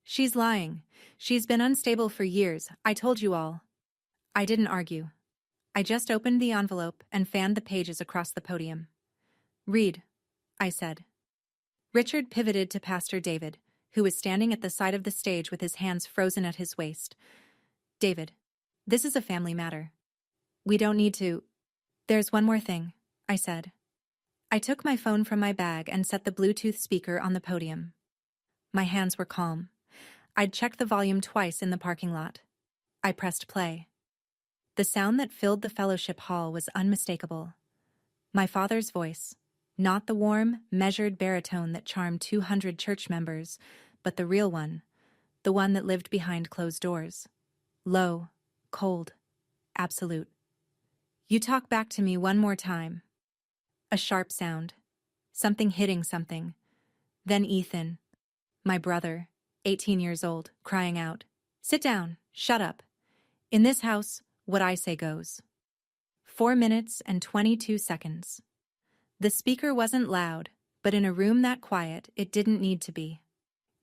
She's lying. She's been unstable for years. I told you all. I didn't argue. I just opened the envelope and fanned the pages across the podium. Read, I said. Richard pivoted to Pastor David, who was standing at the side of the stage with his hands frozen at his waist. David, this is a family matter. We don't need to. There's one more thing, I said. I took my phone from my bag and set the Bluetooth speaker on the podium. My hands were calm. I'd checked the volume twice in the parking lot. I pressed play. The sound that filled the fellowship hall was unmistakable. My father's voice, not the warm, measured baritone that charmed 200 church members, but the real one, the one that lived behind closed doors. Low, cold, absolute. You talk back to me one more time. A sharp sound. Something hitting something. Then Ethan, my brother, 18 years old, crying out, "Sit down, shut up. In this house, what I say goes." 4 minutes and 22 seconds. The speaker wasn't loud, but in a room that quiet, it didn't need to be.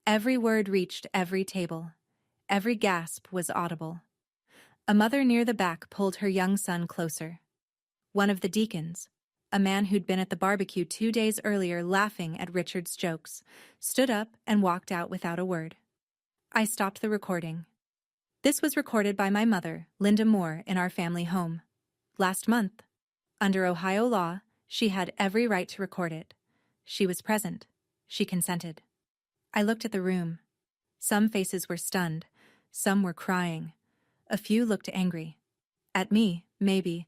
Every word reached every table. Every gasp was audible. A mother near the back pulled her young son closer. One of the deacons, a man who'd been at the barbecue 2 days earlier laughing at Richard's jokes, stood up and walked out without a word. I stopped the recording. This was recorded by my mother, Linda Moore, in our family home. Last month. Under Ohio law, she had every right to record it. She was present. She consented. I looked at the room. Some faces were stunned. Some were crying. A few looked angry. At me, maybe,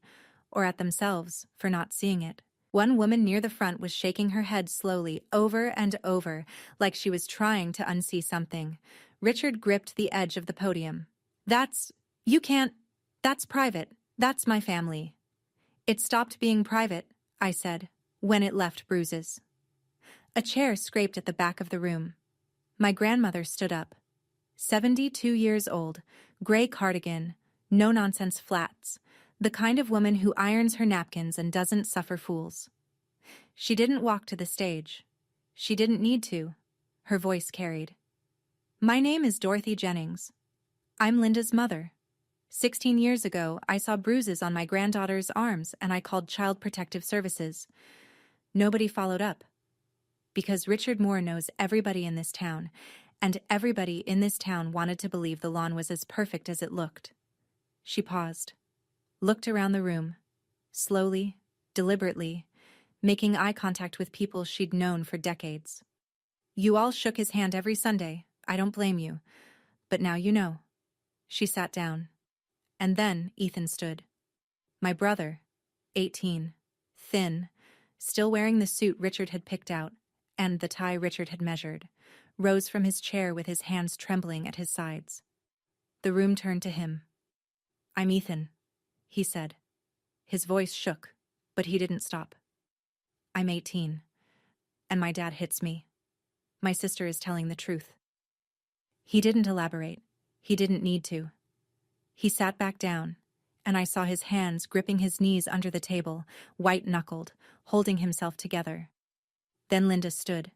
or at themselves for not seeing it. One woman near the front was shaking her head slowly, over and over, like she was trying to unsee something. Richard gripped the edge of the podium. You can't, that's private. That's my family. It stopped being private, I said, when it left bruises. A chair scraped at the back of the room. My grandmother stood up. 72 years old, gray cardigan, no-nonsense flats, the kind of woman who irons her napkins and doesn't suffer fools. She didn't walk to the stage. She didn't need to. Her voice carried. My name is Dorothy Jennings. I'm Linda's mother. 16 years ago, I saw bruises on my granddaughter's arms and I called Child Protective Services. Nobody followed up. Because Richard Moore knows everybody in this town, and everybody in this town wanted to believe the lawn was as perfect as it looked. She paused, looked around the room, slowly, deliberately, making eye contact with people she'd known for decades. You all shook his hand every Sunday. I don't blame you. But now you know. She sat down. And then Ethan stood. My brother, 18, thin, still wearing the suit Richard had picked out, and the tie Richard had measured, rose from his chair with his hands trembling at his sides. The room turned to him. I'm Ethan, he said. His voice shook, but he didn't stop. I'm 18, and my dad hits me. My sister is telling the truth. He didn't elaborate. He didn't need to. He sat back down, and I saw his hands gripping his knees under the table, white-knuckled, holding himself together. Then Linda stood.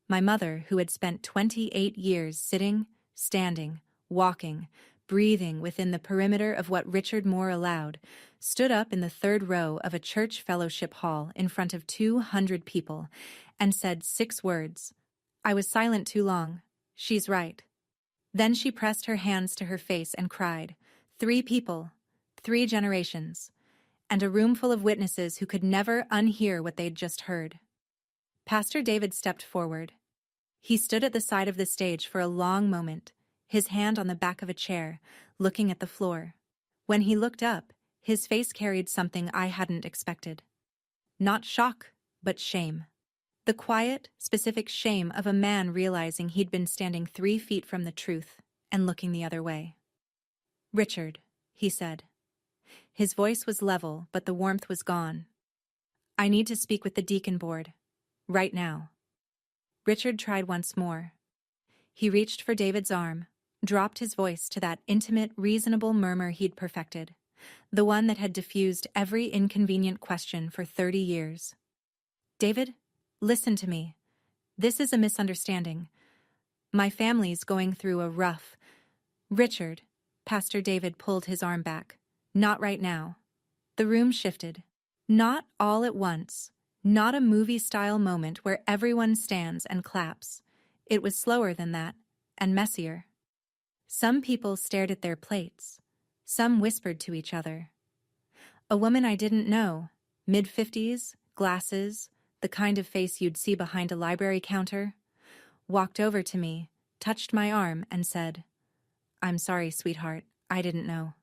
My mother, who had spent 28 years sitting, standing, walking, breathing within the perimeter of what Richard Moore allowed, stood up in the third row of a church fellowship hall in front of 200 people, and said 6 words. I was silent too long. She's right. Then she pressed her hands to her face and cried. 3 people, 3 generations, and a room full of witnesses who could never unhear what they'd just heard. Pastor David stepped forward. He stood at the side of the stage for a long moment, his hand on the back of a chair, looking at the floor. When he looked up, his face carried something I hadn't expected. Not shock, but shame. The quiet, specific shame of a man realizing he'd been standing 3 feet from the truth and looking the other way. "Richard," he said. His voice was level, but the warmth was gone. "I need to speak with the deacon board. Right now." Richard tried once more. He reached for David's arm, dropped his voice to that intimate, reasonable murmur he'd perfected, the one that had diffused every inconvenient question for 30 years. "David, listen to me. This is a misunderstanding. My family's going through a rough—" "Richard," Pastor David pulled his arm back. "Not right now." The room shifted. Not all at once. Not a movie-style moment where everyone stands and claps. It was slower than that, and messier. Some people stared at their plates. Some whispered to each other. A woman I didn't know, mid-50s, glasses, the kind of face you'd see behind a library counter, walked over to me, touched my arm, and said, "I'm sorry, sweetheart, I didn't know."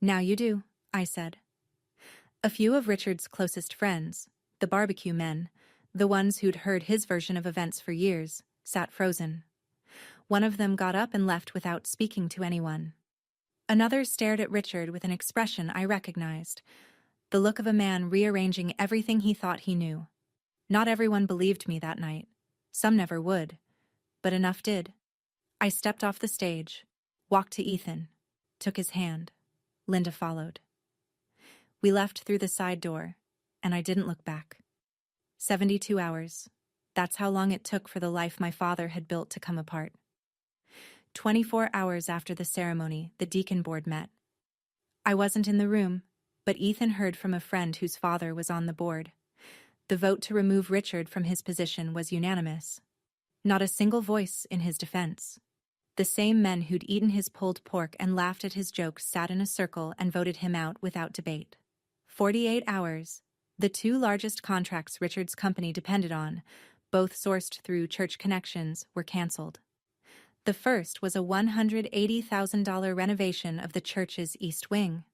"Now you do," I said. A few of Richard's closest friends, the barbecue men, the ones who'd heard his version of events for years, sat frozen. One of them got up and left without speaking to anyone. Another stared at Richard with an expression I recognized, the look of a man rearranging everything he thought he knew. Not everyone believed me that night. Some never would. But enough did. I stepped off the stage, walked to Ethan, took his hand. Linda followed. We left through the side door, and I didn't look back. 72 hours. That's how long it took for the life my father had built to come apart. 24 hours after the ceremony, the deacon board met. I wasn't in the room, but Ethan heard from a friend whose father was on the board. The vote to remove Richard from his position was unanimous. Not a single voice in his defense. The same men who'd eaten his pulled pork and laughed at his jokes sat in a circle and voted him out without debate. 48 hours. The 2 largest contracts Richard's company depended on, both sourced through church connections, were canceled. The first was a $180,000 renovation of the church's east wing.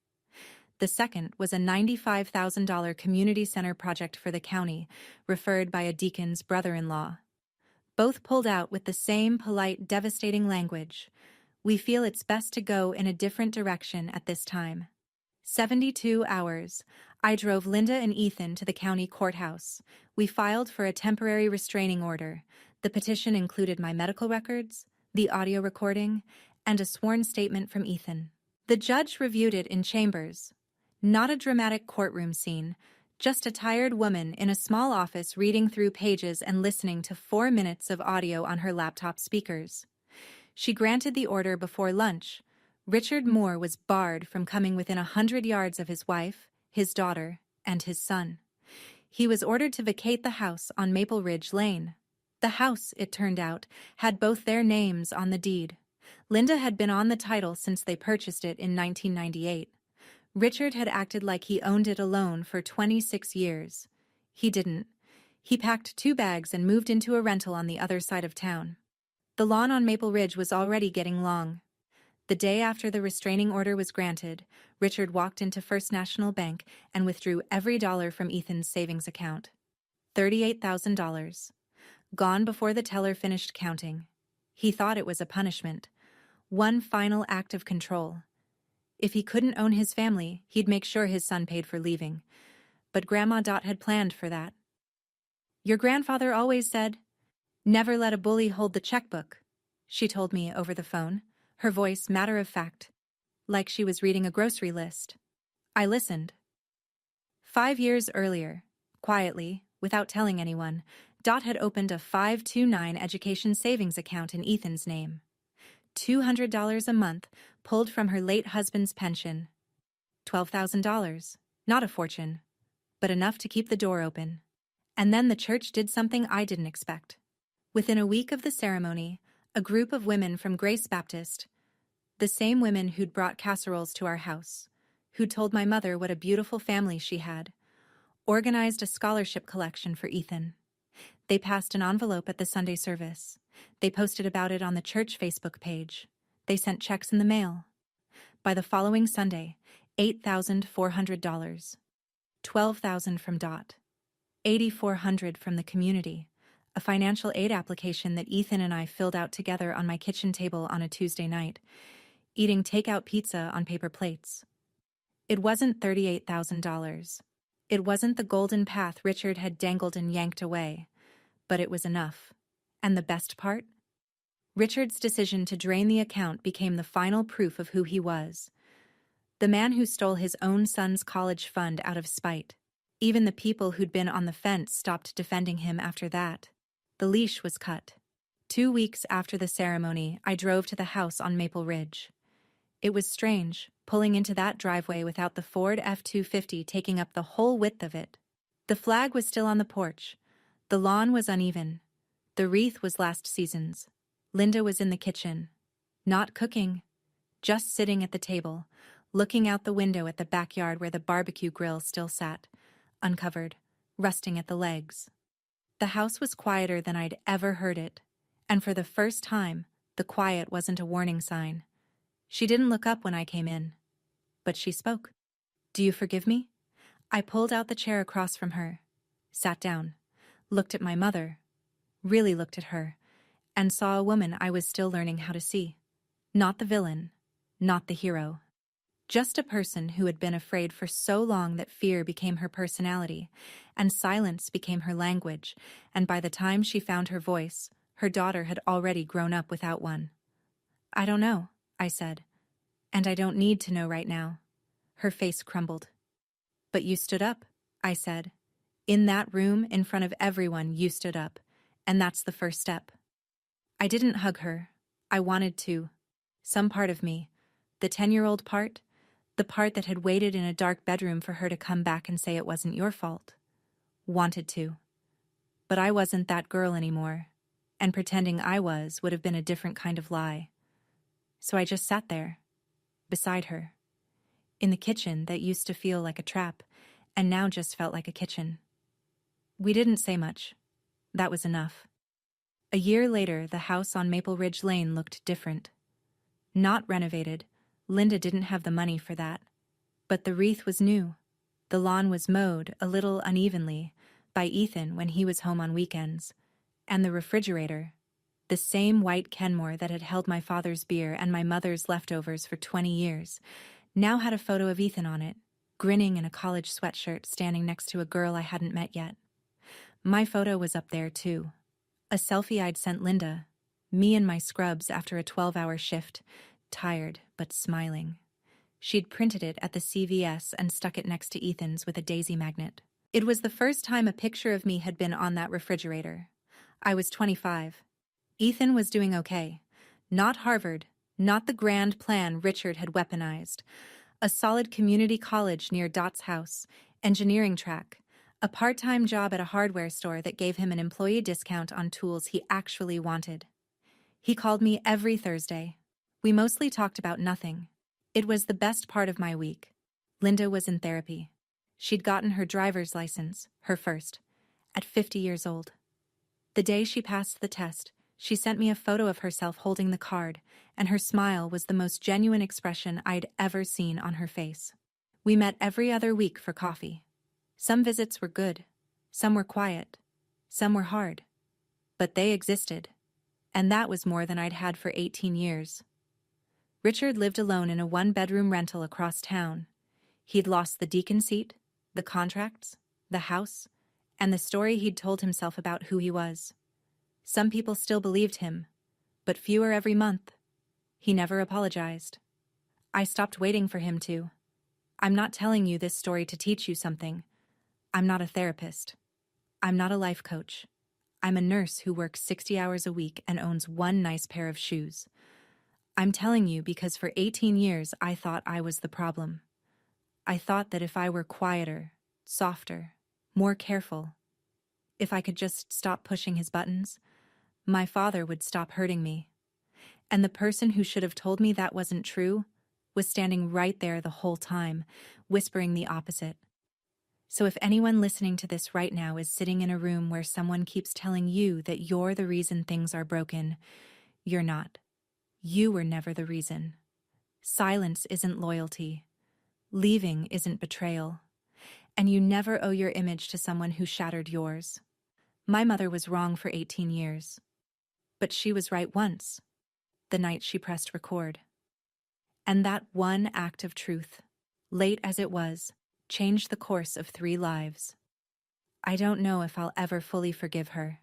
The second was a $95,000 community center project for the county, referred by a deacon's brother-in-law. Both pulled out with the same polite, devastating language. "We feel it's best to go in a different direction at this time." 72 hours. I drove Linda and Ethan to the county courthouse. We filed for a temporary restraining order. The petition included my medical records, the audio recording, and a sworn statement from Ethan. The judge reviewed it in chambers. Not a dramatic courtroom scene, just a tired woman in a small office reading through pages and listening to 4 minutes of audio on her laptop speakers. She granted the order before lunch. Richard Moore was barred from coming within 100 yards of his wife, his daughter, and his son. He was ordered to vacate the house on Maple Ridge Lane. The house, it turned out, had both their names on the deed. Linda had been on the title since they purchased it in 1998. Richard had acted like he owned it alone for 26 years. He didn't. He packed 2 bags and moved into a rental on the other side of town. The lawn on Maple Ridge was already getting long. The day after the restraining order was granted, Richard walked into First National Bank and withdrew every dollar from Ethan's savings account. $38,000. Gone before the teller finished counting. He thought it was a punishment. One final act of control. If he couldn't own his family, he'd make sure his son paid for leaving. But Grandma Dot had planned for that. "Your grandfather always said, 'Never let a bully hold the checkbook,'" she told me over the phone, her voice matter-of-fact, like she was reading a grocery list. I listened. 5 years earlier, quietly, without telling anyone, Dot had opened a 529 education savings account in Ethan's name. $200 a month, pulled from her late husband's pension. $12,000. Not a fortune, but enough to keep the door open. And then the church did something I didn't expect. Within a week of the ceremony, a group of women from Grace Baptist, the same women who'd brought casseroles to our house, who'd told my mother what a beautiful family she had, organized a scholarship collection for Ethan. They passed an envelope at the Sunday service. They posted about it on the church Facebook page. They sent checks in the mail. By the following Sunday, $8,400, $12,000 from Dot, $8,400 from the community, a financial aid application that Ethan and I filled out together on my kitchen table on a Tuesday night, eating takeout pizza on paper plates. It wasn't $38,000. It wasn't the golden path Richard had dangled and yanked away, but it was enough. And the best part? Richard's decision to drain the account became the final proof of who he was. The man who stole his own son's college fund out of spite. Even the people who'd been on the fence stopped defending him after that. The leash was cut. 2 weeks after the ceremony, I drove to the house on Maple Ridge. It was strange, pulling into that driveway without the Ford F-250 taking up the whole width of it. The flag was still on the porch. The lawn was uneven. The wreath was last season's. Linda was in the kitchen. Not cooking. Just sitting at the table, looking out the window at the backyard where the barbecue grill still sat, uncovered, rusting at the legs. The house was quieter than I'd ever heard it, and for the first time, the quiet wasn't a warning sign. She didn't look up when I came in, but she spoke. "Do you forgive me?" I pulled out the chair across from her, sat down, looked at my mother, really looked at her, and saw a woman I was still learning how to see. Not the villain, not the hero. Just a person who had been afraid for so long that fear became her personality, and silence became her language, and by the time she found her voice, her daughter had already grown up without one. "I don't know," I said, "and I don't need to know right now." Her face crumbled. "But you stood up," I said. "In that room, in front of everyone, you stood up, and that's the first step." I didn't hug her. I wanted to. Some part of me, the 10-year-old part, the part that had waited in a dark bedroom for her to come back and say it wasn't your fault, wanted to. But I wasn't that girl anymore, and pretending I was would have been a different kind of lie. So I just sat there, beside her, in the kitchen that used to feel like a trap, and now just felt like a kitchen. We didn't say much. That was enough. A year later, the house on Maple Ridge Lane looked different. Not renovated. Linda didn't have the money for that. But the wreath was new. The lawn was mowed, a little unevenly, by Ethan when he was home on weekends. And the refrigerator, the same white Kenmore that had held my father's beer and my mother's leftovers for 20 years, now had a photo of Ethan on it, grinning in a college sweatshirt standing next to a girl I hadn't met yet. My photo was up there, too. A selfie I'd sent Linda, me in my scrubs after a 12-hour shift, tired but smiling. She'd printed it at the CVS and stuck it next to Ethan's with a daisy magnet. It was the first time a picture of me had been on that refrigerator. I was 25. Ethan was doing okay. Not Harvard, not the grand plan Richard had weaponized. A solid community college near Dot's house, engineering track, a part-time job at a hardware store that gave him an employee discount on tools he actually wanted. He called me every Thursday. We mostly talked about nothing. It was the best part of my week. Linda was in therapy. She'd gotten her driver's license, her first, at 50 years old. The day she passed the test, she sent me a photo of herself holding the card, and her smile was the most genuine expression I'd ever seen on her face. We met every other week for coffee. Some visits were good, some were quiet, some were hard. But they existed, and that was more than I'd had for 18 years. Richard lived alone in a one-bedroom rental across town. He'd lost the deacon seat, the contracts, the house, and the story he'd told himself about who he was. Some people still believed him, but fewer every month. He never apologized. I stopped waiting for him to. I'm not telling you this story to teach you something. I'm not a therapist. I'm not a life coach. I'm a nurse who works 60 hours a week and owns one nice pair of shoes. I'm telling you because for 18 years I thought I was the problem. I thought that if I were quieter, softer, more careful, If I could just stop pushing his buttons, my father would stop hurting me. And the person who should have told me that wasn't true was standing right there the whole time, whispering the opposite. So if anyone listening to this right now is sitting in a room where someone keeps telling you that you're the reason things are broken, you're not. You were never the reason. Silence isn't loyalty. Leaving isn't betrayal. And you never owe your image to someone who shattered yours. My mother was wrong for 18 years. But she was right once, the night she pressed record. And that one act of truth, late as it was, changed the course of 3 lives. I don't know if I'll ever fully forgive her.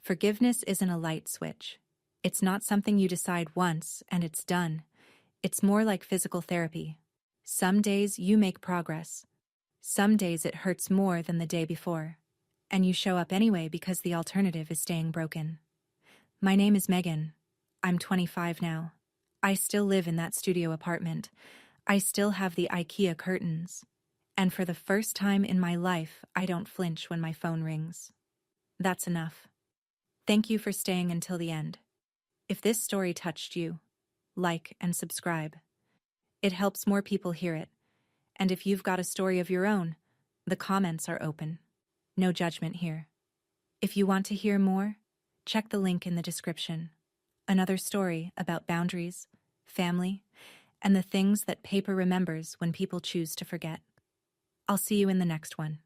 Forgiveness isn't a light switch. It's not something you decide once and it's done. It's more like physical therapy. Some days you make progress. Some days it hurts more than the day before. And you show up anyway because the alternative is staying broken. My name is Megan. I'm 25 now. I still live in that studio apartment. I still have the IKEA curtains. And for the first time in my life, I don't flinch when my phone rings. That's enough. Thank you for staying until the end. If this story touched you, like and subscribe. It helps more people hear it. And if you've got a story of your own, the comments are open. No judgment here. If you want to hear more, check the link in the description. Another story about boundaries, family, and the things that paper remembers when people choose to forget. I'll see you in the next one.